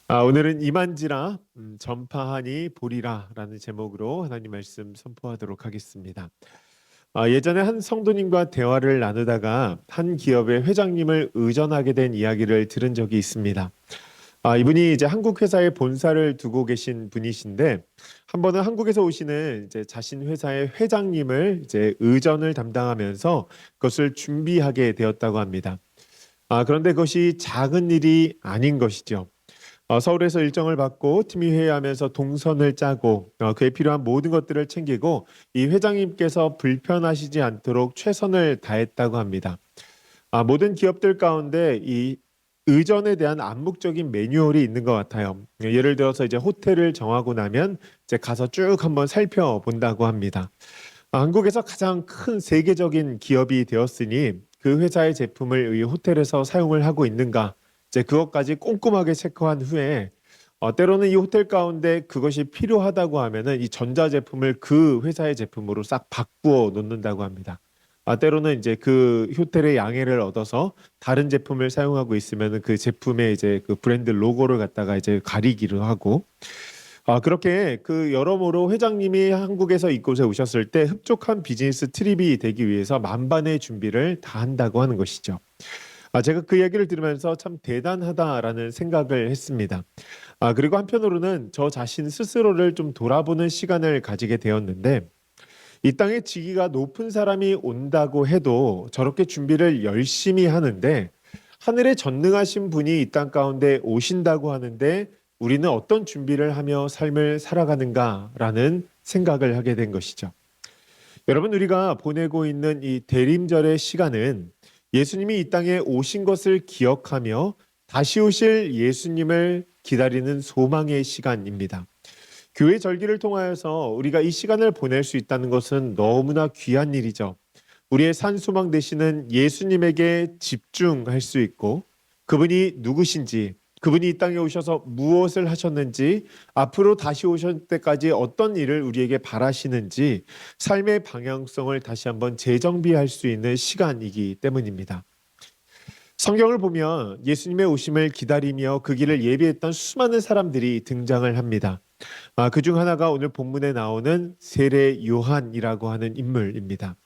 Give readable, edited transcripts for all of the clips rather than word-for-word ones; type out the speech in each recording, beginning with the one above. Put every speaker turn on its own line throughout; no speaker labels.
오늘은 이만지라 전파하니 보리라라는 제목으로 하나님 말씀 선포하도록 하겠습니다. 예전에 한 성도님과 대화를 나누다가 한 기업의 회장님을 의전하게 된 이야기를 들은 적이 있습니다. 이분이 이제 한국 회사에 본사를 두고 계신 분이신데 한 번은 한국에서 오시는 이제 자신 회사의 회장님을 이제 의전을 담당하면서 그것을 준비하게 되었다고 합니다. 그런데 그것이 작은 일이 아닌 것이죠. 서울에서 일정을 받고 팀이 회의하면서 동선을 짜고 그에 필요한 모든 것들을 챙기고 이 회장님께서 불편하시지 않도록 최선을 다했다고 합니다. 모든 기업들 가운데 이 의전에 대한 암묵적인 매뉴얼이 있는 것 같아요. 예를 들어서 이제 호텔을 정하고 나면 이제 가서 쭉 한번 살펴본다고 합니다. 한국에서 가장 큰 세계적인 기업이 되었으니 그 회사의 제품을 이 호텔에서 사용을 하고 있는가 이제 그것까지 꼼꼼하게 체크한 후에 때로는 이 호텔 가운데 그것이 필요하다고 하면은 이 전자제품을 그 회사의 제품으로 싹 바꾸어 놓는다고 합니다. 때로는 이제 그 호텔의 양해를 얻어서 다른 제품을 사용하고 있으면은 그 제품의 이제 그 브랜드 로고를 갖다가 이제 가리기로 하고 그렇게 그 여러모로 회장님이 한국에서 이곳에 오셨을 때 흡족한 비즈니스 트립이 되기 위해서 만반의 준비를 다 한다고 하는 것이죠. 제가 그 얘기를 들으면서 참 대단하다라는 생각을 했습니다. 그리고 한편으로는 저 자신 스스로를 좀 돌아보는 시간을 가지게 되었는데 이 땅에 직위가 높은 사람이 온다고 해도 저렇게 준비를 열심히 하는데 하늘에 전능하신 분이 이 땅 가운데 오신다고 하는데 우리는 어떤 준비를 하며 삶을 살아가는가라는 생각을 하게 된 것이죠. 여러분, 우리가 보내고 있는 이 대림절의 시간은 예수님이 이 땅에 오신 것을 기억하며 다시 오실 예수님을 기다리는 소망의 시간입니다. 교회 절기를 통하여서 우리가 이 시간을 보낼 수 있다는 것은 너무나 귀한 일이죠. 우리의 산소망 되시는 예수님에게 집중할 수 있고 그분이 누구신지, 그분이 이 땅에 오셔서 무엇을 하셨는지, 앞으로 다시 오실 때까지 어떤 일을 우리에게 바라시는지 삶의 방향성을 다시 한번 재정비할 수 있는 시간이기 때문입니다. 성경을 보면 예수님의 오심을 기다리며 그 길을 예비했던 수많은 사람들이 등장을 합니다. 그중 하나가 오늘 본문에 나오는 세례 요한이라고 하는 인물입니다.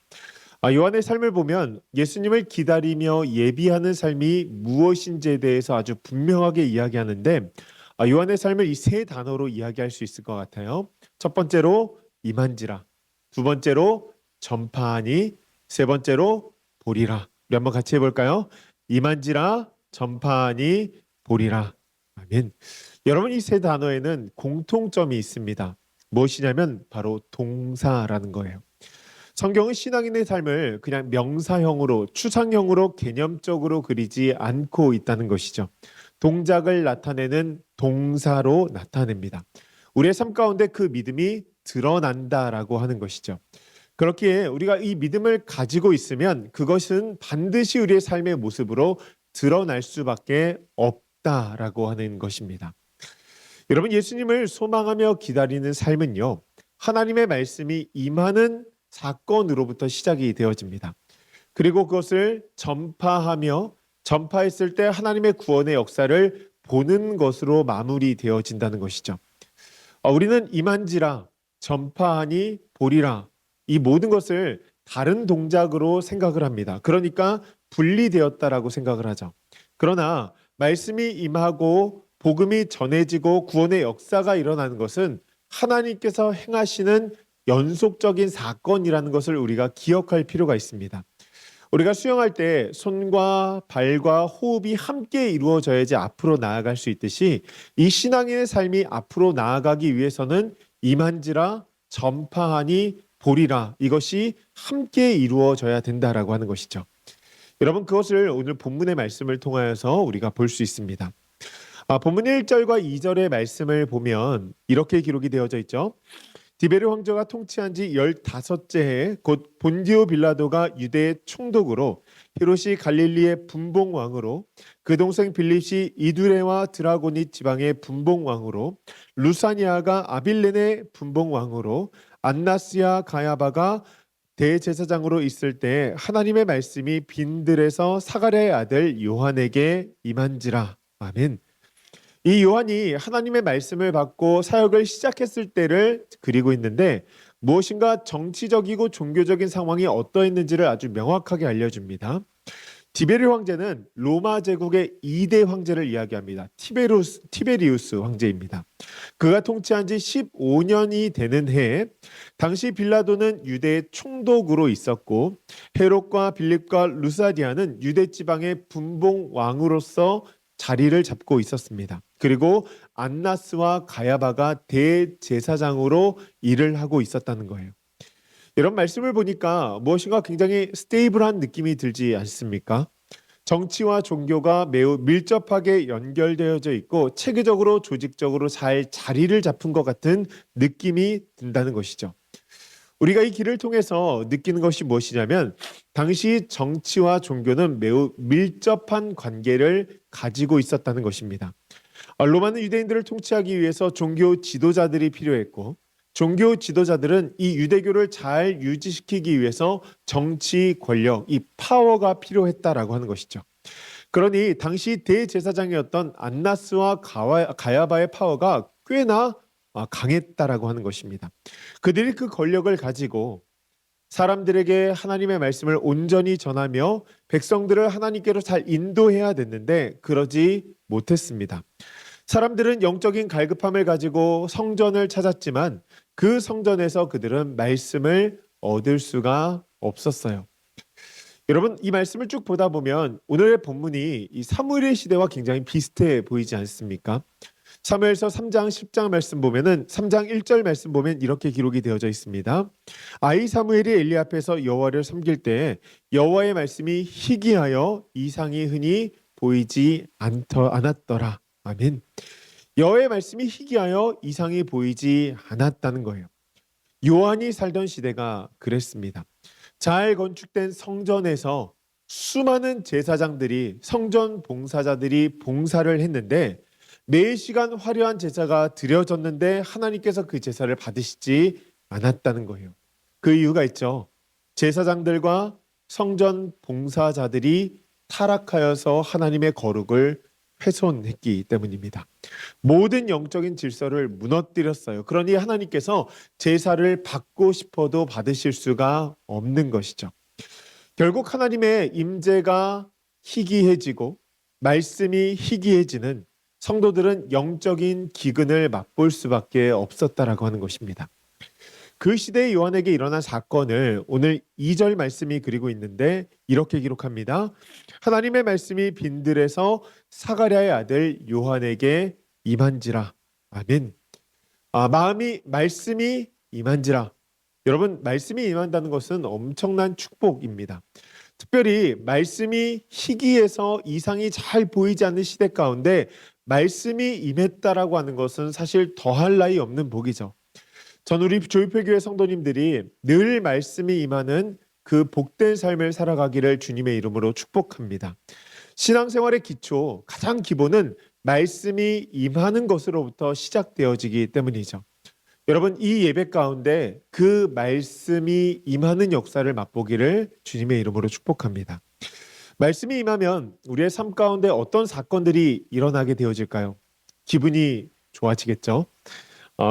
요한의 삶을 보면 예수님을 기다리며 예비하는 삶이 무엇인지에 대해서 아주 분명하게 이야기하는데 요한의 삶을 이 세 단어로 이야기할 수 있을 것 같아요. 첫 번째로 임한지라, 두 번째로 전파하니, 세 번째로 보리라. 우리 한번 같이 해볼까요? 임한지라, 전파하니, 보리라. 아멘. 여러분, 이 세 단어에는 공통점이 있습니다. 무엇이냐면 바로 동사라는 거예요. 성경은 신앙인의 삶을 그냥 명사형으로, 추상형으로 개념적으로 그리지 않고 있다는 것이죠. 동작을 나타내는 동사로 나타냅니다. 우리의 삶 가운데 그 믿음이 드러난다라고 하는 것이죠. 그렇기에 우리가 이 믿음을 가지고 있으면 그것은 반드시 우리의 삶의 모습으로 드러날 수밖에 없다라고 하는 것입니다. 여러분, 예수님을 소망하며 기다리는 삶은요, 하나님의 말씀이 임하는 사건으로부터 시작이 되어집니다. 그리고 그것을 전파했을 때 하나님의 구원의 역사를 보는 것으로 마무리되어진다는 것이죠. 우리는 임한지라, 전파하니, 보리라, 이 모든 것을 다른 동작으로 생각을 합니다. 그러니까 분리되었다라고 생각을 하죠. 그러나 말씀이 임하고 복음이 전해지고 구원의 역사가 일어나는 것은 하나님께서 행하시는 연속적인 사건이라는 것을 우리가 기억할 필요가 있습니다. 우리가 수영할 때 손과 발과 호흡이 함께 이루어져야지 앞으로 나아갈 수 있듯이 이 신앙인의 삶이 앞으로 나아가기 위해서는 임한지라, 전파하니, 보리라, 이것이 함께 이루어져야 된다라고 하는 것이죠. 여러분, 그것을 오늘 본문의 말씀을 통하여서 우리가 볼 수 있습니다. 본문 1절과 2절의 말씀을 보면 이렇게 기록이 되어져 있죠. 디베르 황제가 통치한 지 15째 해 곧 본디오 빌라도가 유대의 총독으로 헤롯이 갈릴리의 분봉왕으로 그 동생 빌립이 이두레와 드라고니 지방의 분봉왕으로 루사니아가 아빌렌의 분봉왕으로 안나스야 가야바가 대제사장으로 있을 때 하나님의 말씀이 빈들에서 사가랴의 아들 요한에게 임한지라. 아멘. 이 요한이 하나님의 말씀을 받고 사역을 시작했을 때를 그리고 있는데 무엇인가 정치적이고 종교적인 상황이 어떠했는지를 아주 명확하게 알려줍니다. 디베르 황제는 로마 제국의 2대 황제를 이야기합니다. 티베리우스 황제입니다. 그가 통치한 지 15년이 되는 해에 당시 빌라도는 유대의 총독으로 있었고 헤롯과 빌립과 루사디아는 유대 지방의 분봉 왕으로서 자리를 잡고 있었습니다. 그리고 안나스와 가야바가 대제사장으로 일을 하고 있었다는 거예요. 이런 말씀을 보니까 무엇인가 굉장히 스테이블한 느낌이 들지 않습니까? 정치와 종교가 매우 밀접하게 연결되어져 있고 체계적으로 조직적으로 잘 자리를 잡은 것 같은 느낌이 든다는 것이죠. 우리가 이 길을 통해서 느끼는 것이 무엇이냐면 당시 정치와 종교는 매우 밀접한 관계를 가지고 있었다는 것입니다. 로마는 유대인들을 통치하기 위해서 종교 지도자들이 필요했고 종교 지도자들은 이 유대교를 잘 유지시키기 위해서 정치 권력, 이 파워가 필요했다라고 하는 것이죠. 그러니 당시 대제사장이었던 안나스와 가야바의 파워가 꽤나 강했다라고 하는 것입니다. 그들이 그 권력을 가지고 사람들에게 하나님의 말씀을 온전히 전하며 백성들을 하나님께로 잘 인도해야 됐는데 그러지 못했습니다. 사람들은 영적인 갈급함을 가지고 성전을 찾았지만 그 성전에서 그들은 말씀을 얻을 수가 없었어요. 여러분, 이 말씀을 쭉 보다 보면 오늘의 본문이 이 사무엘의 시대와 굉장히 비슷해 보이지 않습니까? 사무엘서 3장 10장 말씀 보면은 3장 1절 말씀 보면 이렇게 기록이 되어져 있습니다. 아이 사무엘이 엘리 앞에서 여호와를 섬길 때 여호와의 말씀이 희귀하여 이상이 흔히 보이지 않았더라. 아멘. 여호와의 말씀이 희귀하여 이상이 보이지 않았다는 거예요. 요한이 살던 시대가 그랬습니다. 잘 건축된 성전에서 수많은 제사장들이 성전 봉사자들이 봉사를 했는데 매 시간 화려한 제사가 드려졌는데 하나님께서 그 제사를 받으시지 않았다는 거예요. 그 이유가 있죠. 제사장들과 성전 봉사자들이 타락하여서 하나님의 거룩을 훼손했기 때문입니다. 모든 영적인 질서를 무너뜨렸어요. 그러니 하나님께서 제사를 받고 싶어도 받으실 수가 없는 것이죠. 결국 하나님의 임재가 희귀해지고 말씀이 희귀해지는 성도들은 영적인 기근을 맛볼 수밖에 없었다라고 하는 것입니다. 그 시대의 요한에게 일어난 사건을 오늘 2절 말씀이 그리고 있는데 이렇게 기록합니다. 하나님의 말씀이 빈들에서 사가랴의 아들 요한에게 임한지라. 아멘. 말씀이 임한지라. 여러분, 말씀이 임한다는 것은 엄청난 축복입니다. 특별히 말씀이 희귀해서 이상이 잘 보이지 않는 시대 가운데 말씀이 임했다라고 하는 것은 사실 더할 나위 없는 복이죠. 전 우리 조이표교회 성도님들이 늘 말씀이 임하는 그 복된 삶을 살아가기를 주님의 이름으로 축복합니다. 신앙생활의 기초, 가장 기본은 말씀이 임하는 것으로부터 시작되어지기 때문이죠. 여러분, 이 예배 가운데 그 말씀이 임하는 역사를 맛보기를 주님의 이름으로 축복합니다. 말씀이 임하면 우리의 삶 가운데 어떤 사건들이 일어나게 되어질까요? 기분이 좋아지겠죠.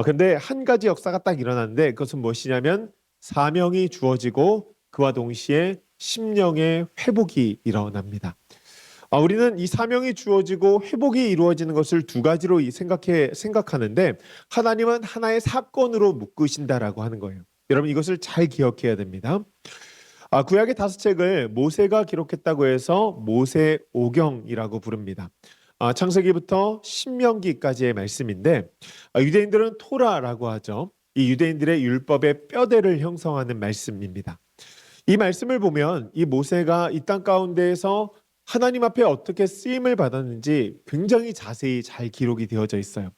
근데 한 가지 역사가 딱 일어났는데 그것은 무엇이냐면 사명이 주어지고 그와 동시에 심령의 회복이 일어납니다. 우리는 이 사명이 주어지고 회복이 이루어지는 것을 두 가지로 생각하는데 하나님은 하나의 사건으로 묶으신다라고 하는 거예요. 여러분, 이것을 잘 기억해야 됩니다. 구약의 5책을 모세가 기록했다고 해서 모세오경이라고 부릅니다. 창세기부터 신명기까지의 말씀인데 유대인들은 토라라고 하죠. 이 유대인들의 율법의 뼈대를 형성하는 말씀입니다. 이 말씀을 보면 이 모세가 이 땅 가운데에서 하나님 앞에 어떻게 쓰임을 받았는지 굉장히 자세히 잘 기록이 되어져 있어요.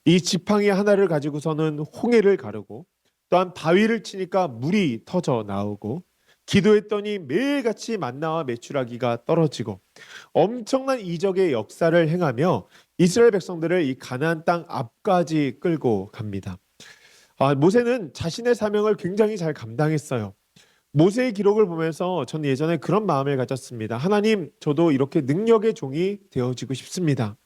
이 지팡이 하나를 가지고서는 홍해를 가르고 또한 바위를 치니까 물이 터져 나오고 기도했더니 매일같이 만나와 메추라기가 떨어지고 엄청난 이적의 역사를 행하며 이스라엘 백성들을 이 가나안 땅 앞까지 끌고 갑니다. 모세는 자신의 사명을 굉장히 잘 감당했어요. 모세의 기록을 보면서 저는 예전에 그런 마음을 가졌습니다. 하나님, 저도 이렇게 능력의 종이 되어지고 싶습니다.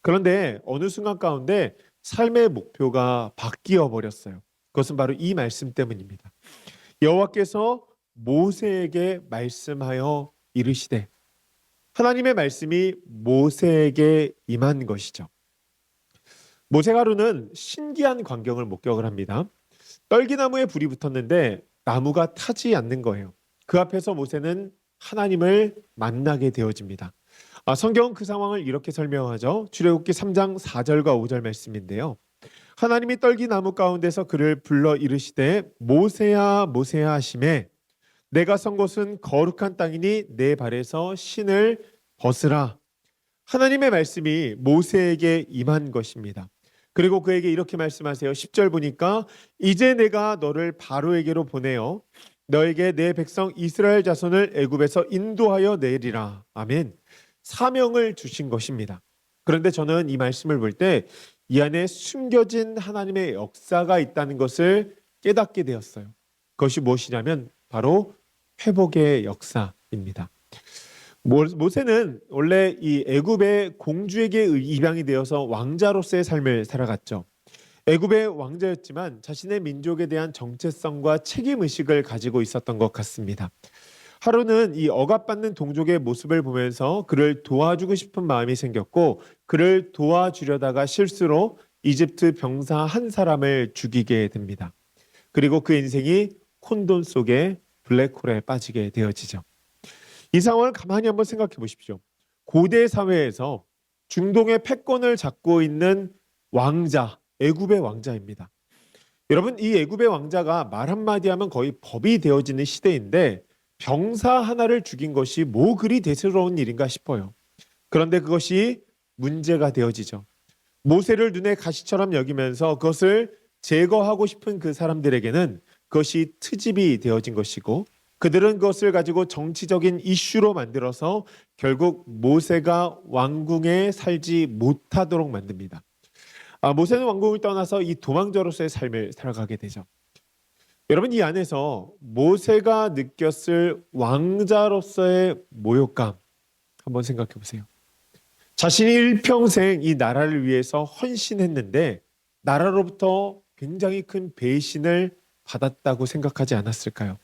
그런데 어느 순간 가운데 삶의 목표가 바뀌어 버렸어요. 그것은 바로 이 말씀 때문입니다. 여호와께서 모세에게 말씀하여 이르시되, 하나님의 말씀이 모세에게 임한 것이죠. 모세가루는 신기한 광경을 목격을 합니다. 떨기나무에 불이 붙었는데 나무가 타지 않는 거예요. 그 앞에서 모세는 하나님을 만나게 되어집니다. 성경은 그 상황을 이렇게 설명하죠. 출애굽기 3장 4절과 5절 말씀인데요. 하나님이 떨기나무 가운데서 그를 불러 이르시되 모세야 모세야 하시매, 내가 선 곳은 거룩한 땅이니 내 발에서 신을 벗으라. 하나님의 말씀이 모세에게 임한 것입니다. 그리고 그에게 이렇게 말씀하세요. 10절 보니까 이제 내가 너를 바로에게로 보내어 너에게 내 백성 이스라엘 자손을 애굽에서 인도하여 내리라. 아멘. 사명을 주신 것입니다. 그런데 저는 이 말씀을 볼 때 이 안에 숨겨진 하나님의 역사가 있다는 것을 깨닫게 되었어요. 그것이 무엇이냐면 바로 회복의 역사입니다. 모세는 원래 이 애굽의 공주에게 입양이 되어서 왕자로서의 삶을 살아갔죠. 애굽의 왕자였지만 자신의 민족에 대한 정체성과 책임 의식을 가지고 있었던 것 같습니다. 하루는 이 억압받는 동족의 모습을 보면서 그를 도와주고 싶은 마음이 생겼고, 그를 도와주려다가 실수로 이집트 병사 한 사람을 죽이게 됩니다. 그리고 그 인생이 혼돈 속에 블랙홀에 빠지게 되어지죠. 이 상황을 가만히 한번 생각해 보십시오. 고대 사회에서 중동의 패권을 잡고 있는 왕자, 애굽의 왕자입니다. 여러분, 이 애굽의 왕자가 말 한마디 하면 거의 법이 되어지는 시대인데 병사 하나를 죽인 것이 뭐 그리 대수로운 일인가 싶어요. 그런데 그것이 문제가 되어지죠. 모세를 눈에 가시처럼 여기면서 그것을 제거하고 싶은 그 사람들에게는 그것이 트집이 되어진 것이고, 그들은 그것을 가지고 정치적인 이슈로 만들어서 결국 모세가 왕궁에 살지 못하도록 만듭니다. 모세는 왕궁을 떠나서 이 도망자로서의 삶을 살아가게 되죠. 여러분, 이 안에서 모세가 느꼈을 왕자로서의 모욕감 한번 생각해 보세요. 자신이 일평생 이 나라를 위해서 헌신했는데 나라로부터 굉장히 큰 배신을 받았다고 생각하지 않았을까요?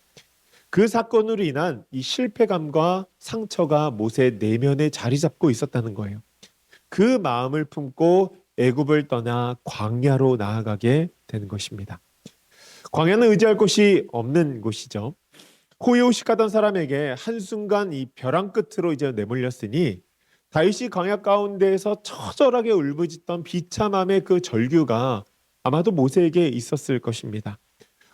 그 사건으로 인한 이 실패감과 상처가 모세 내면에 자리 잡고 있었다는 거예요. 그 마음을 품고 애굽을 떠나 광야로 나아가게 되는 것입니다. 광야는 의지할 곳이 없는 곳이죠. 호의호식하던 사람에게 한순간 이 벼랑 끝으로 이제 내몰렸으니 다윗이 광야 가운데에서 처절하게 울부짖던 비참함의 그 절규가 아마도 모세에게 있었을 것입니다.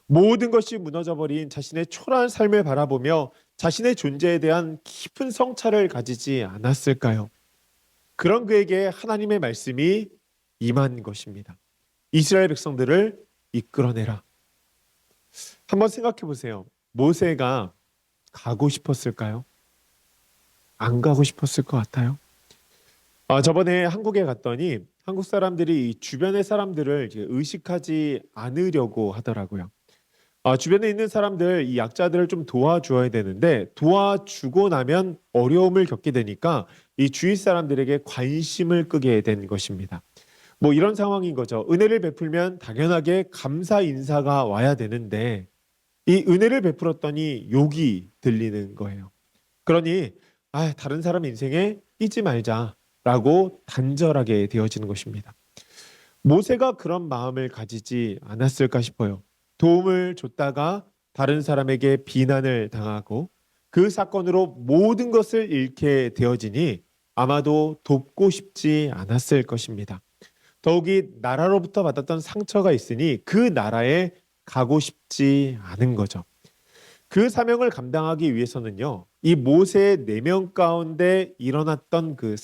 모든 것이 무너져버린 자신의 초라한 삶을 바라보며 자신의 존재에 대한 깊은 성찰을 가지지 않았을까요? 그런 그에게 하나님의 말씀이 임한 것입니다. 이스라엘 백성들을 이끌어내라. 한번 생각해 보세요. 모세가 가고 싶었을까요? 안 가고 싶었을 것 같아요. 저번에 한국에 갔더니 한국 사람들이 이 주변의 사람들을 의식하지 않으려고 하더라고요. 주변에 있는 사람들, 이 약자들을 좀 도와주어야 되는데 도와주고 나면 어려움을 겪게 되니까 이 주위 사람들에게 관심을 끄게 된 것입니다. 뭐 이런 상황인 거죠. 은혜를 베풀면 당연하게 감사 인사가 와야 되는데 이 은혜를 베풀었더니 욕이 들리는 거예요. 그러니 다른 사람 인생에 끼지 말자라고 단절하게 되어지는 것입니다. 모세가 그런 마음을 가지지 않았을까 싶어요. 도움을 줬다가 다른 사람에게 비난을 당하고 그 사건으로 모든 것을 잃게 되어지니 아마도 돕고 싶지 않았을 것입니다. 더욱이 나라로부터 받았던 상처가 있으니 그 나라에 가고 싶지 않은 거죠. 그 사명을 감당하기 위해서는요, 이 모세의 내면 가운데 일어났던 그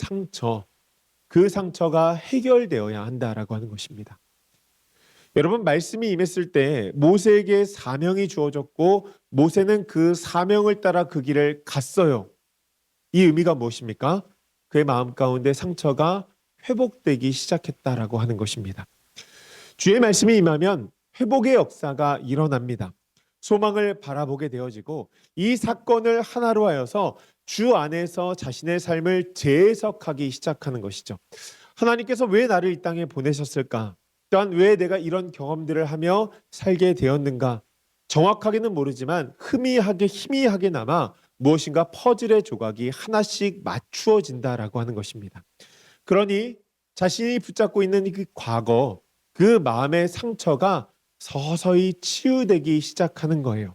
상처가 해결되어야 한다라고 하는 것입니다. 여러분, 말씀이 임했을 때 모세에게 사명이 주어졌고 모세는 그 사명을 따라 그 길을 갔어요. 이 의미가 무엇입니까? 그의 마음 가운데 상처가 회복되기 시작했다라고 하는 것입니다. 주의 말씀이 임하면 회복의 역사가 일어납니다. 소망을 바라보게 되어지고 이 사건을 하나로 하여서 주 안에서 자신의 삶을 재해석하기 시작하는 것이죠. 하나님께서 왜 나를 이 땅에 보내셨을까? 또한 왜 내가 이런 경험들을 하며 살게 되었는가? 정확하게는 모르지만 희미하게나마 무엇인가 퍼즐의 조각이 하나씩 맞추어진다라고 하는 것입니다. 그러니 자신이 붙잡고 있는 그 과거, 그 마음의 상처가 서서히 치유되기 시작하는 거예요.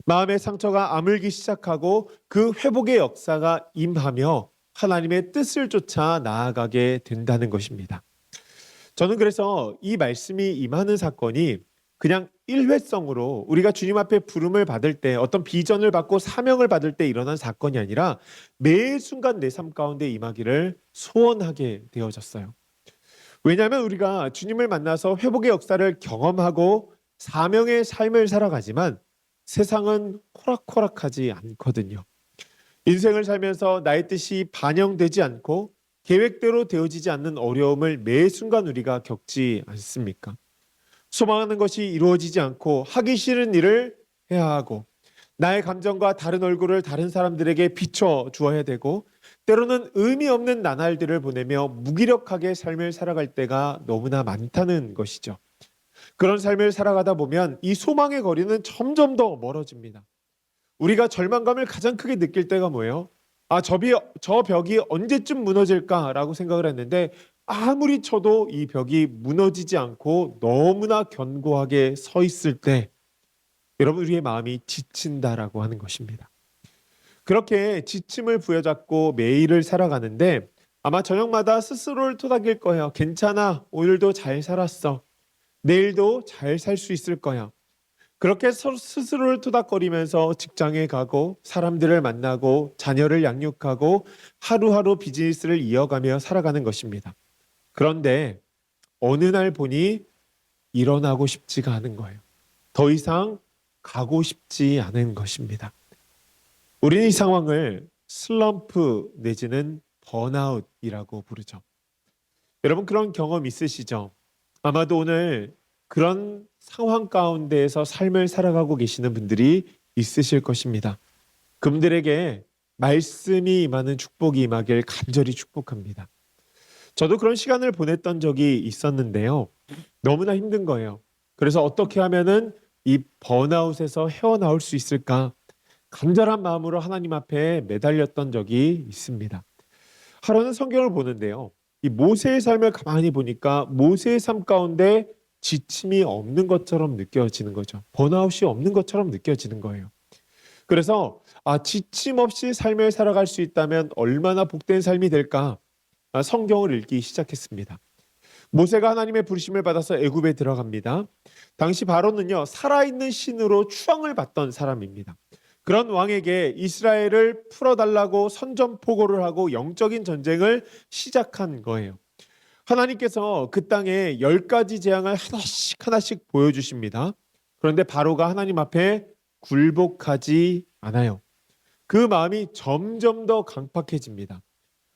마음의 상처가 아물기 시작하고 그 회복의 역사가 임하며 하나님의 뜻을 쫓아 나아가게 된다는 것입니다. 저는 그래서 이 말씀이 임하는 사건이 그냥 일회성으로 우리가 주님 앞에 부름을 받을 때 어떤 비전을 받고 사명을 받을 때 일어난 사건이 아니라 매 순간 내 삶 가운데 임하기를 소원하게 되어졌어요. 왜냐하면 우리가 주님을 만나서 회복의 역사를 경험하고 사명의 삶을 살아가지만 세상은 호락호락하지 않거든요. 인생을 살면서 나의 뜻이 반영되지 않고 계획대로 되어지지 않는 어려움을 매 순간 우리가 겪지 않습니까? 소망하는 것이 이루어지지 않고 하기 싫은 일을 해야 하고 나의 감정과 다른 얼굴을 다른 사람들에게 비춰 주어야 되고 때로는 의미 없는 나날들을 보내며 무기력하게 삶을 살아갈 때가 너무나 많다는 것이죠. 그런 삶을 살아가다 보면 이 소망의 거리는 점점 더 멀어집니다. 우리가 절망감을 가장 크게 느낄 때가 뭐예요? 저 벽이 언제쯤 무너질까라고 생각을 했는데 아무리 쳐도 이 벽이 무너지지 않고 너무나 견고하게 서 있을 때 여러분 우리의 마음이 지친다라고 하는 것입니다. 그렇게 지침을 부여잡고 매일을 살아가는데 아마 저녁마다 스스로를 토닥일 거예요. 괜찮아. 오늘도 잘 살았어. 내일도 잘 살 수 있을 거야. 그렇게 스스로를 토닥거리면서 직장에 가고 사람들을 만나고 자녀를 양육하고 하루하루 비즈니스를 이어가며 살아가는 것입니다. 그런데 어느 날 보니 일어나고 싶지가 않은 거예요. 더 이상 가고 싶지 않은 것입니다. 우리는 이 상황을 슬럼프 내지는 번아웃이라고 부르죠. 여러분 그런 경험 있으시죠? 아마도 오늘 그런 상황 가운데에서 삶을 살아가고 계시는 분들이 있으실 것입니다. 그분들에게 말씀이 임하는 축복이 임하길 간절히 축복합니다. 저도 그런 시간을 보냈던 적이 있었는데요. 너무나 힘든 거예요. 그래서 어떻게 하면은 이 번아웃에서 헤어나올 수 있을까? 간절한 마음으로 하나님 앞에 매달렸던 적이 있습니다. 하루는 성경을 보는데요. 이 모세의 삶을 가만히 보니까 모세의 삶 가운데 지침이 없는 것처럼 느껴지는 거죠. 번아웃이 없는 것처럼 느껴지는 거예요. 그래서 지침 없이 삶을 살아갈 수 있다면 얼마나 복된 삶이 될까? 성경을 읽기 시작했습니다. 모세가 하나님의 부르심을 받아서 애굽에 들어갑니다. 당시 바로는요 살아있는 신으로 추앙을 받던 사람입니다. 그런 왕에게 이스라엘을 풀어달라고 선전포고를 하고 영적인 전쟁을 시작한 거예요. 하나님께서 그 땅에 10가지 재앙을 하나씩 보여주십니다. 그런데 바로가 하나님 앞에 굴복하지 않아요. 그 마음이 점점 더 강팍해집니다.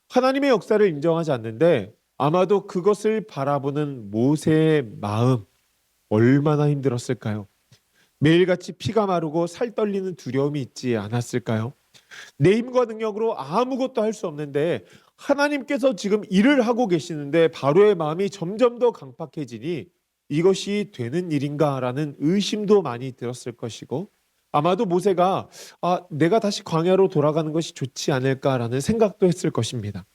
하나님의 역사를 인정하지 않는데 아마도 그것을 바라보는 모세의 마음 얼마나 힘들었을까요? 매일같이 피가 마르고 살 떨리는 두려움이 있지 않았을까요? 내 힘과 능력으로 아무것도 할 수 없는데 하나님께서 지금 일을 하고 계시는데 바로의 마음이 점점 더 강팍해지니 이것이 되는 일인가라는 의심도 많이 들었을 것이고 아마도 모세가 내가 다시 광야로 돌아가는 것이 좋지 않을까라는 생각도 했을 것입니다.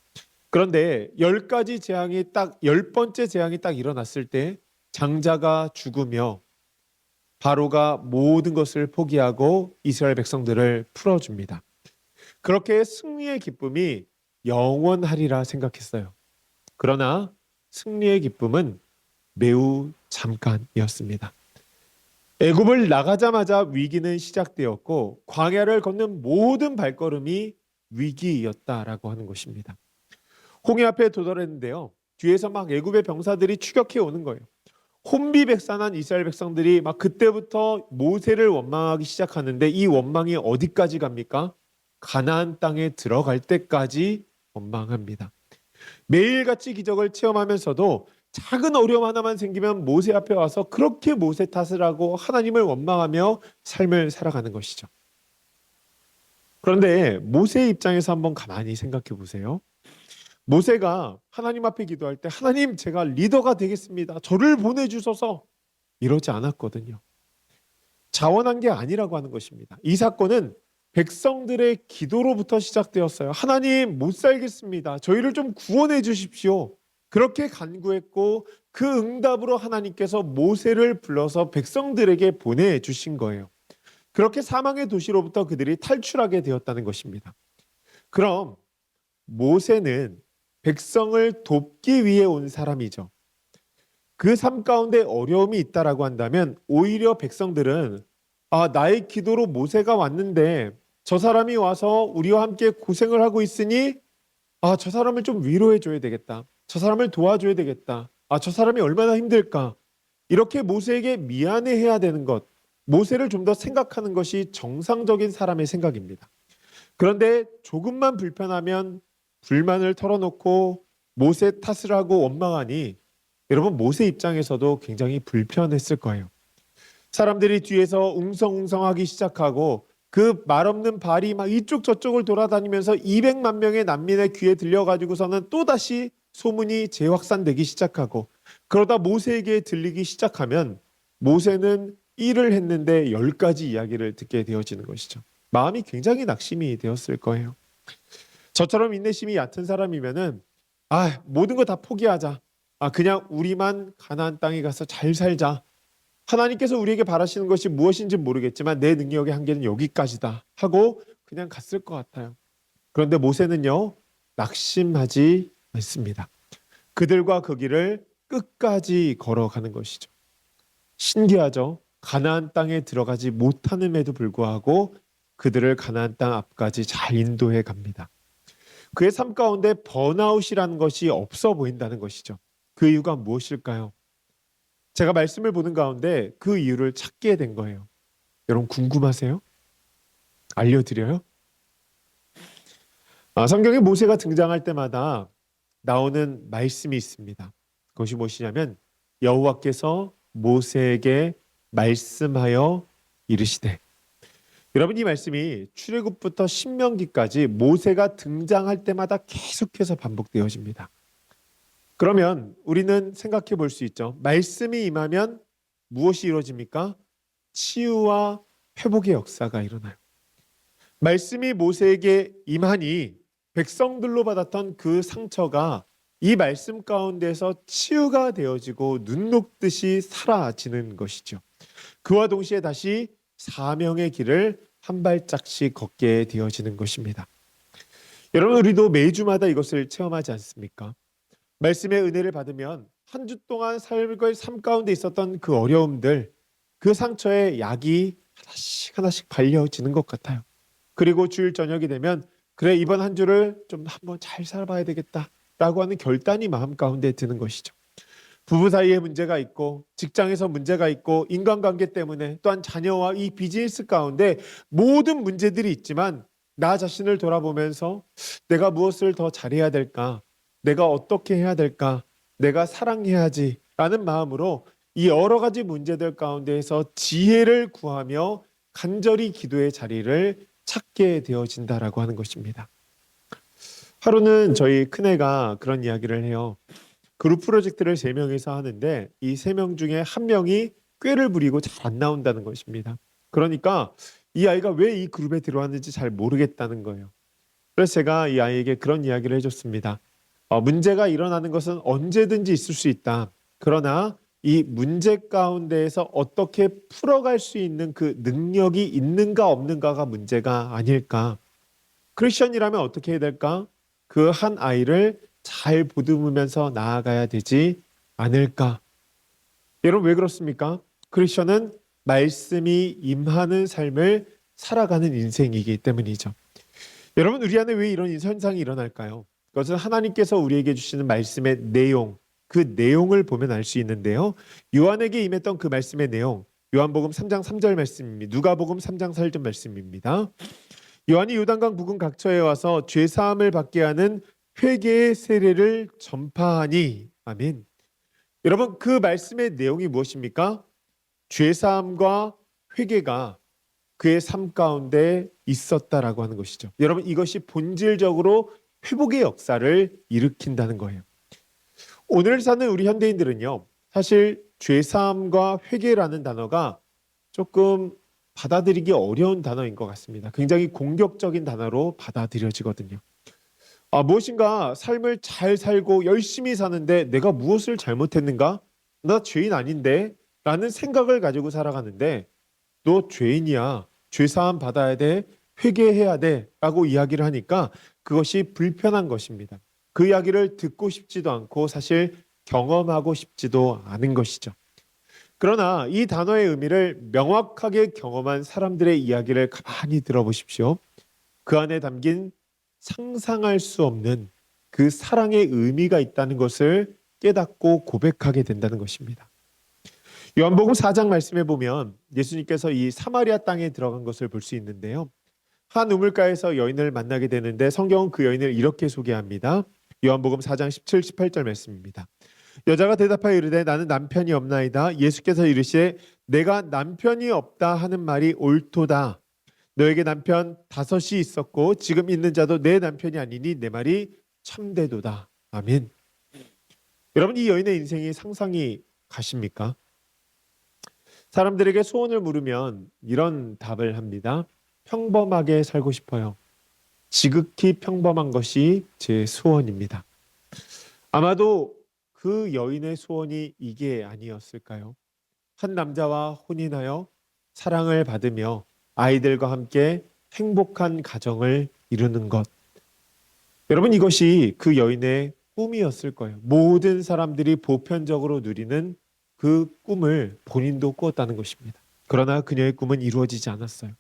그런데 10가지 재앙이 딱 10번째 재앙이 딱 일어났을 때 장자가 죽으며 바로가 모든 것을 포기하고 이스라엘 백성들을 풀어줍니다. 그렇게 승리의 기쁨이 영원하리라 생각했어요. 그러나 승리의 기쁨은 매우 잠깐이었습니다. 애굽을 나가자마자 위기는 시작되었고 광야를 걷는 모든 발걸음이 위기였다라고 하는 것입니다. 홍해 앞에 도달했는데요. 뒤에서 막 애굽의 병사들이 추격해 오는 거예요. 혼비백산한 이스라엘 백성들이 막 그때부터 모세를 원망하기 시작하는데 이 원망이 어디까지 갑니까? 가나안 땅에 들어갈 때까지 원망합니다. 매일같이 기적을 체험하면서도 작은 어려움 하나만 생기면 모세 앞에 와서 그렇게 모세 탓을 하고 하나님을 원망하며 삶을 살아가는 것이죠. 그런데 모세의 입장에서 한번 가만히 생각해 보세요. 모세가 하나님 앞에 기도할 때 하나님 제가 리더가 되겠습니다. 저를 보내주소서 이러지 않았거든요. 자원한 게 아니라고 하는 것입니다. 이 사건은 백성들의 기도로부터 시작되었어요. 하나님 못 살겠습니다. 저희를 좀 구원해 주십시오. 그렇게 간구했고 그 응답으로 하나님께서 모세를 불러서 백성들에게 보내주신 거예요. 그렇게 사망의 도시로부터 그들이 탈출하게 되었다는 것입니다. 그럼 모세는 백성을 돕기 위해 온 사람이죠. 그 삶 가운데 어려움이 있다라고 한다면 오히려 백성들은 나의 기도로 모세가 왔는데 저 사람이 와서 우리와 함께 고생을 하고 있으니 저 사람을 좀 위로해 줘야 되겠다. 저 사람을 도와줘야 되겠다. 저 사람이 얼마나 힘들까. 이렇게 모세에게 미안해해야 되는 것, 모세를 좀 더 생각하는 것이 정상적인 사람의 생각입니다. 그런데 조금만 불편하면 불만을 털어놓고 모세 탓을 하고 원망하니 여러분 모세 입장에서도 굉장히 불편했을 거예요. 사람들이 뒤에서 웅성웅성하기 시작하고 그 말없는 발이 막 이쪽 저쪽을 돌아다니면서 200만 명의 난민의 귀에 들려가지고서는 또다시 소문이 재확산되기 시작하고 그러다 모세에게 들리기 시작하면 모세는 1을 했는데 10가지 이야기를 듣게 되어지는 것이죠. 마음이 굉장히 낙심이 되었을 거예요. 저처럼 인내심이 얕은 사람이면은 모든 거 다 포기하자. 그냥 우리만 가나안 땅에 가서 잘 살자. 하나님께서 우리에게 바라시는 것이 무엇인지 모르겠지만 내 능력의 한계는 여기까지다 하고 그냥 갔을 것 같아요. 그런데 모세는요, 낙심하지 않습니다. 그들과 그 길을 끝까지 걸어가는 것이죠. 신기하죠? 가나안 땅에 들어가지 못함에도 불구하고 그들을 가나안 땅 앞까지 잘 인도해 갑니다. 그의 삶 가운데 번아웃이라는 것이 없어 보인다는 것이죠. 그 이유가 무엇일까요? 제가 말씀을 보는 가운데 그 이유를 찾게 된 거예요. 여러분 궁금하세요? 알려드려요? 성경에 모세가 등장할 때마다 나오는 말씀이 있습니다. 그것이 무엇이냐면 여호와께서 모세에게 말씀하여 이르시되. 여러분 이 말씀이 출애굽부터 신명기까지 모세가 등장할 때마다 계속해서 반복되어집니다. 그러면 우리는 생각해 볼 수 있죠. 말씀이 임하면 무엇이 이루어집니까? 치유와 회복의 역사가 일어나요. 말씀이 모세에게 임하니 백성들로 받았던 그 상처가 이 말씀 가운데서 치유가 되어지고 눈 녹듯이 사라지는 것이죠. 그와 동시에 다시 사명의 길을 한 발짝씩 걷게 되어지는 것입니다. 여러분 우리도 매주마다 이것을 체험하지 않습니까? 말씀의 은혜를 받으면 한 주 동안 삶 가운데 있었던 그 어려움들, 그 상처에 약이 하나씩 하나씩 발려지는 것 같아요. 그리고 주일 저녁이 되면 그래 이번 한 주를 좀 한번 잘 살아봐야 되겠다라고 하는 결단이 마음 가운데 드는 것이죠. 부부 사이에 문제가 있고 직장에서 문제가 있고 인간관계 때문에 또한 자녀와 이 비즈니스 가운데 모든 문제들이 있지만 나 자신을 돌아보면서 내가 무엇을 더 잘해야 될까? 내가 어떻게 해야 될까? 내가 사랑해야지 라는 마음으로 이 여러 가지 문제들 가운데에서 지혜를 구하며 간절히 기도의 자리를 찾게 되어진다라고 하는 것입니다. 하루는 저희 큰애가 그런 이야기를 해요. 그룹 프로젝트를 3명이서 하는데 이 3명 중에 1명이 꾀를 부리고 잘 안 나온다는 것입니다. 그러니까 이 아이가 왜 이 그룹에 들어왔는지 잘 모르겠다는 거예요. 그래서 제가 이 아이에게 그런 이야기를 해줬습니다. 문제가 일어나는 것은 언제든지 있을 수 있다. 그러나 이 문제 가운데에서 어떻게 풀어갈 수 있는 그 능력이 있는가 없는가가 문제가 아닐까. 크리스천이라면 어떻게 해야 될까? 그 한 아이를 잘 보듬으면서 나아가야 되지 않을까? 여러분 왜 그렇습니까? 크리스천은 말씀이 임하는 삶을 살아가는 인생이기 때문이죠. 여러분 우리 안에 왜 이런 현상이 일어날까요? 그것은 하나님께서 우리에게 주시는 말씀의 내용, 그 내용을 보면 알 수 있는데요. 요한에게 임했던 그 말씀의 내용, 요한복음 3장 3절 말씀입니다. 누가복음 3장 4절 말씀입니다. 요한이 요단강 부근 각처에 와서 죄사함을 받게 하는 회개의 세례를 전파하니. 아멘. 여러분 그 말씀의 내용이 무엇입니까? 죄사함과 회개가 그의 삶 가운데 있었다라고 하는 것이죠. 여러분 이것이 본질적으로 회복의 역사를 일으킨다는 거예요. 오늘 사는 우리 현대인들은요, 사실 죄사함과 회개라는 단어가 조금 받아들이기 어려운 단어인 것 같습니다. 굉장히 공격적인 단어로 받아들여지거든요. 무엇인가 삶을 잘 살고 열심히 사는데 내가 무엇을 잘못했는가? 나 죄인 아닌데? 라는 생각을 가지고 살아가는데 너 죄인이야. 죄사함 받아야 돼. 회개해야 돼. 라고 이야기를 하니까 그것이 불편한 것입니다. 그 이야기를 듣고 싶지도 않고 사실 경험하고 싶지도 않은 것이죠. 그러나 이 단어의 의미를 명확하게 경험한 사람들의 이야기를 가만히 들어보십시오. 그 안에 담긴 상상할 수 없는 그 사랑의 의미가 있다는 것을 깨닫고 고백하게 된다는 것입니다. 요한복음 4장 말씀에 보면 예수님께서 이 사마리아 땅에 들어간 것을 볼 수 있는데요. 한 우물가에서 여인을 만나게 되는데 성경은 그 여인을 이렇게 소개합니다. 요한복음 4장 17, 18절 말씀입니다. 여자가 대답하여 이르되 나는 남편이 없나이다. 예수께서 이르시되 내가 남편이 없다 하는 말이 옳도다. 너에게 남편 5이 있었고 지금 있는 자도 내 남편이 아니니 내 말이 참되도다. 아멘. 여러분, 이 여인의 인생이 상상이 가십니까? 사람들에게 소원을 물으면 이런 답을 합니다. 평범하게 살고 싶어요. 지극히 평범한 것이 제 소원입니다. 아마도 그 여인의 소원이 이게 아니었을까요? 한 남자와 혼인하여 사랑을 받으며 아이들과 함께 행복한 가정을 이루는 것. 여러분, 이것이 그 여인의 꿈이었을 거예요. 모든 사람들이 보편적으로 누리는 그 꿈을 본인도 꾸었다는 것입니다. 그러나 그녀의 꿈은 이루어지지 않았어요.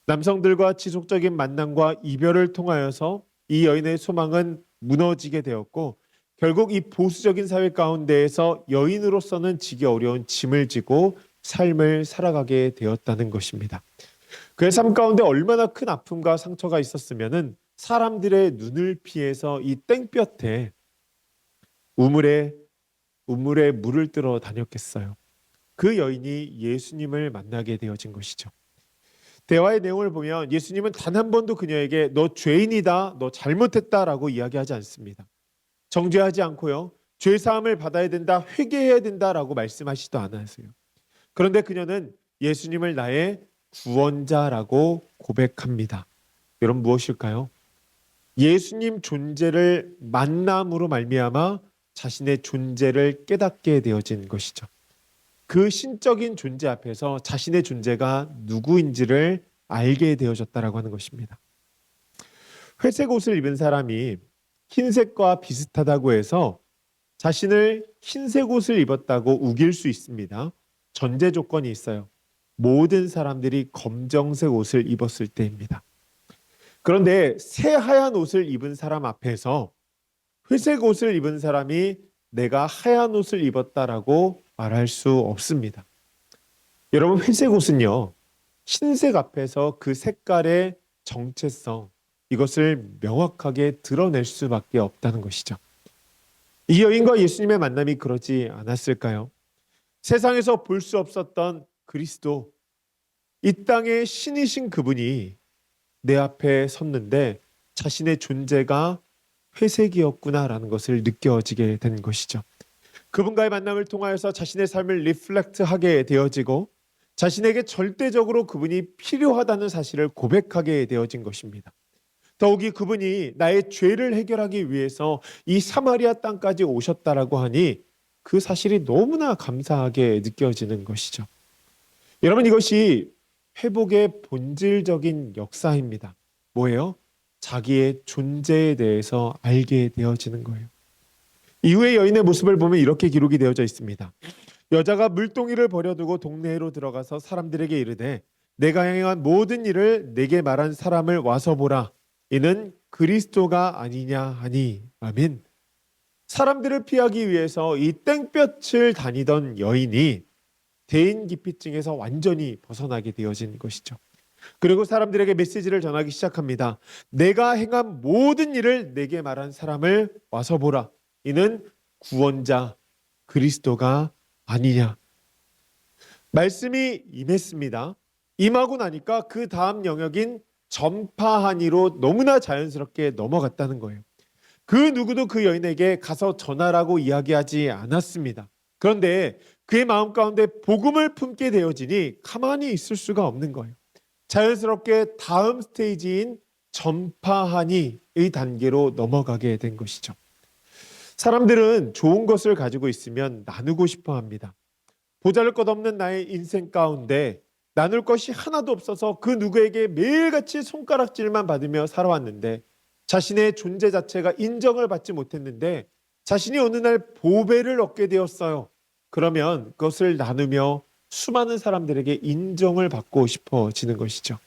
남성들과 지속적인 만남과 이별을 통하여서 이 여인의 소망은 무너지게 되었고 결국 이 보수적인 사회 가운데에서 여인으로서는 지기 어려운 짐을 지고 삶을 살아가게 되었다는 것입니다. 그의 삶 가운데 얼마나 큰 아픔과 상처가 있었으면은 사람들의 눈을 피해서 이 땡볕에 우물에 물을 뜨러 다녔겠어요. 그 여인이 예수님을 만나게 되어진 것이죠. 대화의 내용을 보면 예수님은 단 한 번도 그녀에게 너 죄인이다, 너 잘못했다라고 이야기하지 않습니다. 정죄하지 않고요. 죄 사함을 받아야 된다, 회개해야 된다라고 말씀하시지도 않으세요. 그런데 그녀는 예수님을 나의 구원자라고 고백합니다. 여러분, 무엇일까요? 예수님 존재를 만남으로 말미암아 자신의 존재를 깨닫게 되어진 것이죠. 그 신적인 존재 앞에서 자신의 존재가 누구인지를 알게 되어졌다라고 하는 것입니다. 회색 옷을 입은 사람이 흰색과 비슷하다고 해서 자신을 흰색 옷을 입었다고 우길 수 있습니다. 전제 조건이 있어요. 모든 사람들이 검정색 옷을 입었을 때입니다. 그런데 새하얀 옷을 입은 사람 앞에서 회색 옷을 입은 사람이 내가 하얀 옷을 입었다라고 말할 수 없습니다. 여러분, 회색 옷은요, 흰색 앞에서 그 색깔의 정체성, 이것을 명확하게 드러낼 수밖에 없다는 것이죠. 이 여인과 예수님의 만남이 그러지 않았을까요? 세상에서 볼 수 없었던 그리스도, 이 땅의 신이신 그분이 내 앞에 섰는데 자신의 존재가 회색이었구나라는 것을 느껴지게 된 것이죠. 그분과의 만남을 통하여서 자신의 삶을 리플렉트하게 되어지고 자신에게 절대적으로 그분이 필요하다는 사실을 고백하게 되어진 것입니다. 더욱이 그분이 나의 죄를 해결하기 위해서 이 사마리아 땅까지 오셨다라고 하니 그 사실이 너무나 감사하게 느껴지는 것이죠. 여러분, 이것이 회복의 본질적인 역사입니다. 뭐예요? 자기의 존재에 대해서 알게 되어지는 거예요. 이후의 여인의 모습을 보면 이렇게 기록이 되어져 있습니다. 여자가 물동이를 버려두고 동네로 들어가서 사람들에게 이르되 내가 행한 모든 일을 내게 말한 사람을 와서 보라. 이는 그리스도가 아니냐 하니. 아멘. 사람들을 피하기 위해서 이 땡볕을 다니던 여인이 대인기피증에서 완전히 벗어나게 되어진 것이죠. 그리고 사람들에게 메시지를 전하기 시작합니다. 내가 행한 모든 일을 내게 말한 사람을 와서 보라. 이는 구원자 그리스도가 아니냐. 말씀이 임했습니다. 임하고 나니까 그 다음 영역인 전파하니로 너무나 자연스럽게 넘어갔다는 거예요. 그 누구도 그 여인에게 가서 전하라고 이야기하지 않았습니다. 그런데 그의 마음 가운데 복음을 품게 되어지니 가만히 있을 수가 없는 거예요. 자연스럽게 다음 스테이지인 전파하니의 단계로 넘어가게 된 것이죠. 사람들은 좋은 것을 가지고 있으면 나누고 싶어 합니다. 보잘것없는 나의 인생 가운데 나눌 것이 하나도 없어서 그 누구에게 매일같이 손가락질만 받으며 살아왔는데, 자신의 존재 자체가 인정을 받지 못했는데 자신이 어느 날 보배를 얻게 되었어요. 그러면 그것을 나누며 수많은 사람들에게 인정을 받고 싶어지는 것이죠.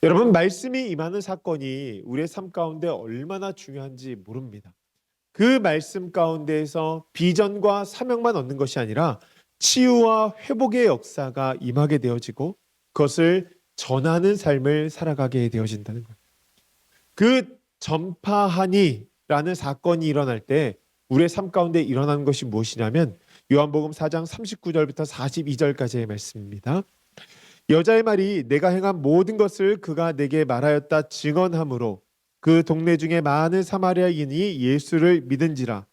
여러분, 말씀이 임하는 사건이 우리의 삶 가운데 얼마나 중요한지 모릅니다. 그 말씀 가운데에서 비전과 사명만 얻는 것이 아니라 치유와 회복의 역사가 임하게 되어지고 그것을 전하는 삶을 살아가게 되어진다는 거예요. 그 전파하니라는 사건이 일어날 때 우리의 삶 가운데 일어나는 것이 무엇이냐면 요한복음 4장 39절부터 42절까지의 말씀입니다. 여자의 말이 내가 행한 모든 것을 그가 내게 말하였다 증언하므로 그 동네 중에 많은 사마리아인이 예수를 믿은지라.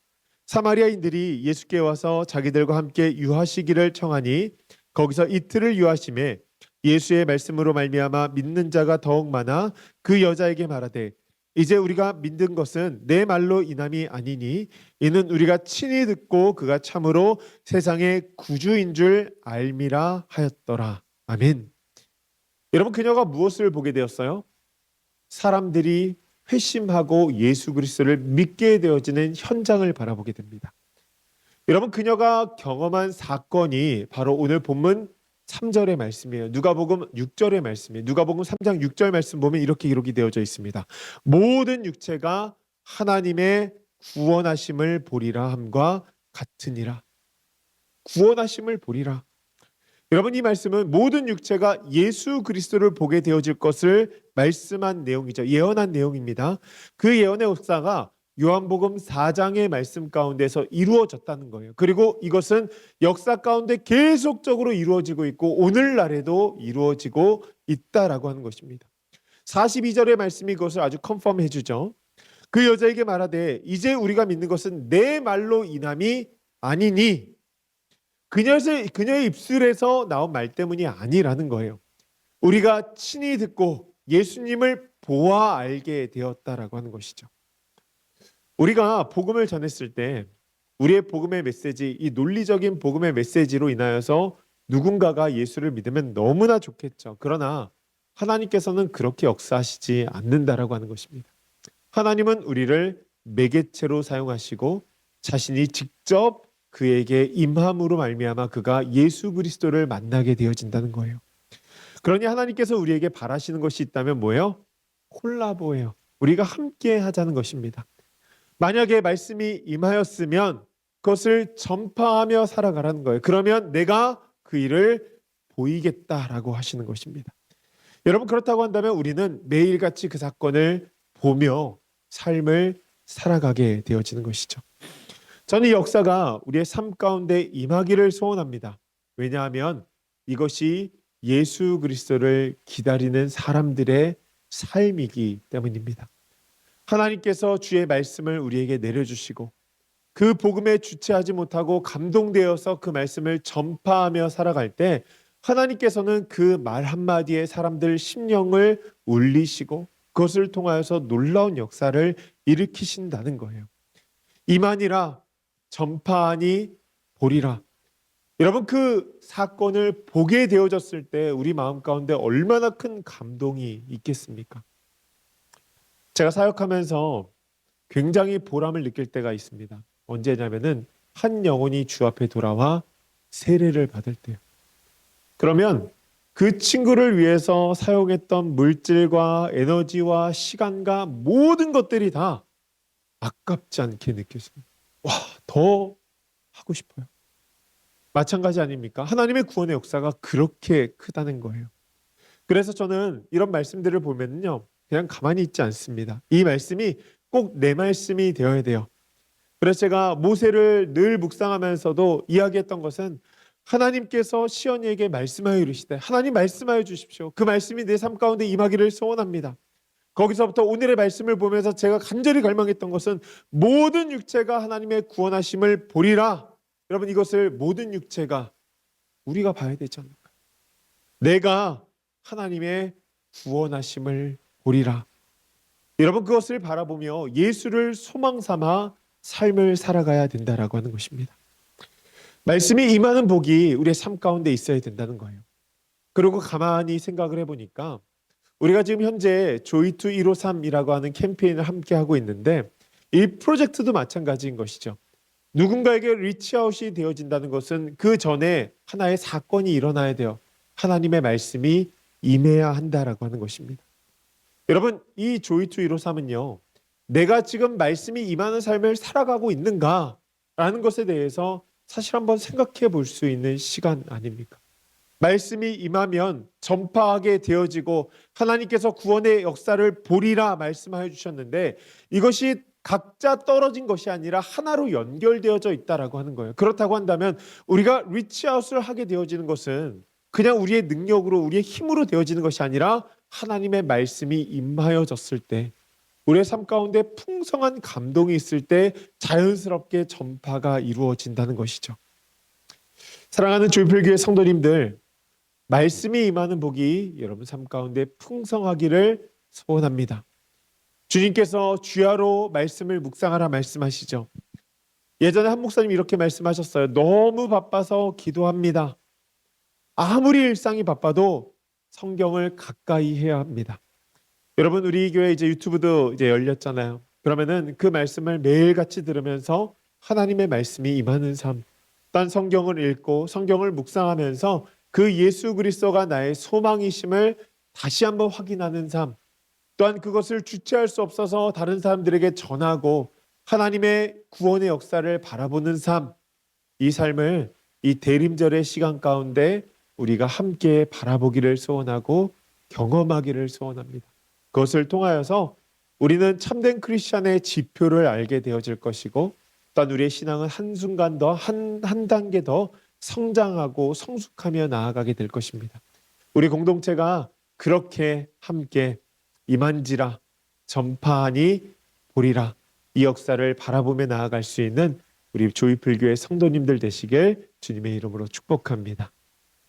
사마리아인들이 예수께 와서 자기들과 함께 유하시기를 청하니 거기서 이틀을 유하심에 예수의 말씀으로 말미암아 믿는 자가 더욱 많아 그 여자에게 말하되 이제 우리가 믿는 것은 내 말로 인함이 아니니 이는 우리가 친히 듣고 그가 참으로 세상의 구주인 줄 알미라 하였더라. 아멘. 여러분, 그녀가 무엇을 보게 되었어요? 사람들이 회심하고 예수 그리스도를 믿게 되어지는 현장을 바라보게 됩니다. 여러분, 그녀가 경험한 사건이 바로 오늘 본문 3절의 말씀이에요. 누가복음 6절의 말씀이에요. 누가복음 3장 6절 말씀 보면 이렇게 기록이 되어져 있습니다. 모든 육체가 하나님의 구원하심을 보리라 함과 같으니라. 구원하심을 보리라. 여러분, 이 말씀은 모든 육체가 예수 그리스도를 보게 되어질 것을 말씀한 내용이죠. 예언한 내용입니다. 그 예언의 역사가 요한복음 4장의 말씀 가운데서 이루어졌다는 거예요. 그리고 이것은 역사 가운데 계속적으로 이루어지고 있고 오늘날에도 이루어지고 있다라고 하는 것입니다. 42절의 말씀이 그것을 아주 컨펌해 주죠. 그 여자에게 말하되 이제 우리가 믿는 것은 내 말로 인함이 아니니, 그녀의 입술에서 나온 말 때문이 아니라는 거예요. 우리가 친히 듣고 예수님을 보아 알게 되었다라고 하는 것이죠. 우리가 복음을 전했을 때 우리의 복음의 메시지, 이 논리적인 복음의 메시지로 인하여서 누군가가 예수를 믿으면 너무나 좋겠죠. 그러나 하나님께서는 그렇게 역사하시지 않는다라고 하는 것입니다. 하나님은 우리를 매개체로 사용하시고 자신이 직접 그에게 임함으로 말미암아 그가 예수 그리스도를 만나게 되어진다는 거예요. 그러니 하나님께서 우리에게 바라시는 것이 있다면 뭐예요? 콜라보예요. 우리가 함께 하자는 것입니다. 만약에 말씀이 임하였으면 그것을 전파하며 살아가라는 거예요. 그러면 내가 그 일을 보이겠다라고 하시는 것입니다. 여러분, 그렇다고 한다면 우리는 매일같이 그 사건을 보며 삶을 살아가게 되어지는 것이죠. 저는 이 역사가 우리의 삶 가운데 임하기를 소원합니다. 왜냐하면 이것이 예수 그리스도를 기다리는 사람들의 삶이기 때문입니다. 하나님께서 주의 말씀을 우리에게 내려주시고 그 복음에 주체하지 못하고 감동되어서 그 말씀을 전파하며 살아갈 때 하나님께서는 그 말 한마디에 사람들 심령을 울리시고 그것을 통하여서 놀라운 역사를 일으키신다는 거예요. 이만이라 전파하니 보리라. 여러분, 그 사건을 보게 되어졌을 때 우리 마음 가운데 얼마나 큰 감동이 있겠습니까? 제가 사역하면서 굉장히 보람을 느낄 때가 있습니다. 언제냐면은 한 영혼이 주 앞에 돌아와 세례를 받을 때요. 그러면 그 친구를 위해서 사용했던 물질과 에너지와 시간과 모든 것들이 다 아깝지 않게 느껴집니다. 와, 더 하고 싶어요. 마찬가지 아닙니까? 하나님의 구원의 역사가 그렇게 크다는 거예요. 그래서 저는 이런 말씀들을 보면요, 그냥 가만히 있지 않습니다. 이 말씀이 꼭 내 말씀이 되어야 돼요. 그래서 제가 모세를 늘 묵상하면서도 이야기했던 것은 하나님께서 시온이에게 말씀하여 이르시되 하나님 말씀하여 주십시오. 그 말씀이 내 삶 가운데 임하기를 소원합니다. 거기서부터 오늘의 말씀을 보면서 제가 간절히 갈망했던 것은 모든 육체가 하나님의 구원하심을 보리라. 여러분, 이것을 모든 육체가 우리가 봐야 되지 않을까? 내가 하나님의 구원하심을 보리라. 여러분, 그것을 바라보며 예수를 소망 삼아 삶을 살아가야 된다라고 하는 것입니다. 말씀이 임하는 복이 우리의 삶 가운데 있어야 된다는 거예요. 그리고 가만히 생각을 해보니까 우리가 지금 현재 조이투 153이라고 하는 캠페인을 함께 하고 있는데 이 프로젝트도 마찬가지인 것이죠. 누군가에게 리치아웃이 되어진다는 것은 그 전에 하나의 사건이 일어나야 돼요. 하나님의 말씀이 임해야 한다라고 하는 것입니다. 여러분, 이 조이투 153은요. 내가 지금 말씀이 임하는 삶을 살아가고 있는가라는 것에 대해서 사실 한번 생각해 볼 수 있는 시간 아닙니까? 말씀이 임하면 전파하게 되어지고 하나님께서 구원의 역사를 보리라 말씀하여 주셨는데 이것이 각자 떨어진 것이 아니라 하나로 연결되어져 있다라고 하는 거예요. 그렇다고 한다면 우리가 리치아웃을 하게 되어지는 것은 그냥 우리의 능력으로 우리의 힘으로 되어지는 것이 아니라 하나님의 말씀이 임하여졌을 때 우리의 삶 가운데 풍성한 감동이 있을 때 자연스럽게 전파가 이루어진다는 것이죠. 사랑하는 조이필교회 성도님들, 말씀이 임하는 복이 여러분 삶 가운데 풍성하기를 소원합니다. 주님께서 주야로 말씀을 묵상하라 말씀하시죠. 예전에 한 목사님이 이렇게 말씀하셨어요. 너무 바빠서 기도합니다. 아무리 일상이 바빠도 성경을 가까이 해야 합니다. 여러분, 우리 교회 이제 유튜브도 이제 열렸잖아요. 그러면은 그 말씀을 매일같이 들으면서 하나님의 말씀이 임하는 삶, 또한 성경을 읽고 성경을 묵상하면서 그 예수 그리스도가 나의 소망이심을 다시 한번 확인하는 삶, 또한 그것을 주체할 수 없어서 다른 사람들에게 전하고 하나님의 구원의 역사를 바라보는 삶, 이 삶을 이 대림절의 시간 가운데 우리가 함께 바라보기를 소원하고 경험하기를 소원합니다. 그것을 통하여서 우리는 참된 크리스찬의 지표를 알게 되어질 것이고 또한 우리의 신앙은 한순간 더 한 단계 더 성장하고 성숙하며 나아가게 될 것입니다. 우리 공동체가 그렇게 함께 임한지라 전파하니 보리라 이 역사를 바라보며 나아갈 수 있는 우리 조이필교회 성도님들 되시길 주님의 이름으로 축복합니다.